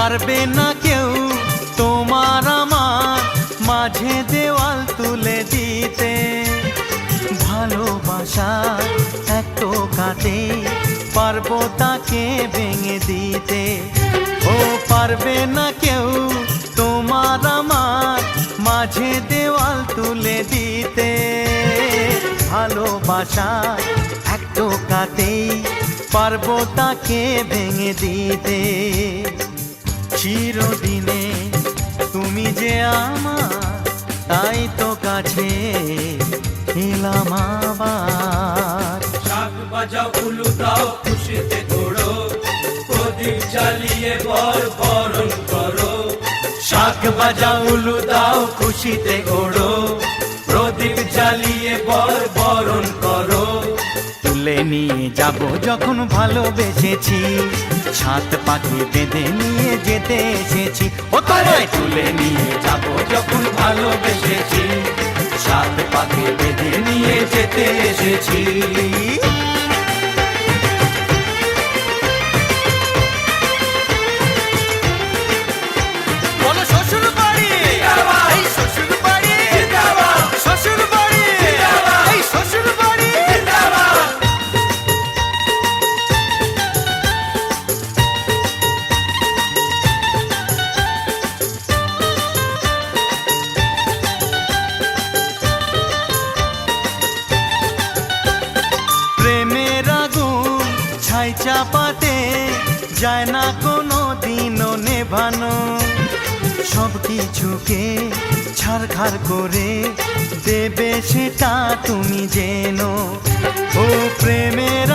পারবে না কেউ তোমার আমার মাঝে দেওয়াল তুলে দিতে। ভালোবাসা এক টোকাতে পারবো তাকে ভেঙে দিতে। ও পারবে না কেউ তোমার আমার মাঝে দেওয়াল তুলে দিতে। ভালোবাসা এক টোকাতেই পারবো তাকে ভেঙে দিতে। চিরদিনে তুমি যে আমার, তাই তো কাছে এলাম আবার। শাক বাজাও উলু দাও খুশিতে ঘোড়ো, প্রদীপ জ্বালিয়ে বরণ করো। শাক বাজাও উলু দাও খুশিতে ওড়ো, প্রদীপ জ্বালিয়ে বরণ করো। তুলে নিয়ে যাব যখন ভালোবেসেছি, সাত পাখি বেঁধে নিয়ে যেতে এসেছি। ও তোমায় তুলে নিয়ে যাব যখন ভালোবেসেছি, সাত পাখি বেঁধে নিয়ে যেতে এসেছি। বলো শ্বশুর বাড়ি, এই শ্বশুর বাড়ি, শ্বশুর বাড়ি, এই শ্বশুর বাড়ি। প্রেমের আগুন ছাই চাপাতে যায় না কোনো দিনও নেভানো। সব কিছুকে ছারখার করে দেবে সেটা তুমি জেনো। ও প্রেমের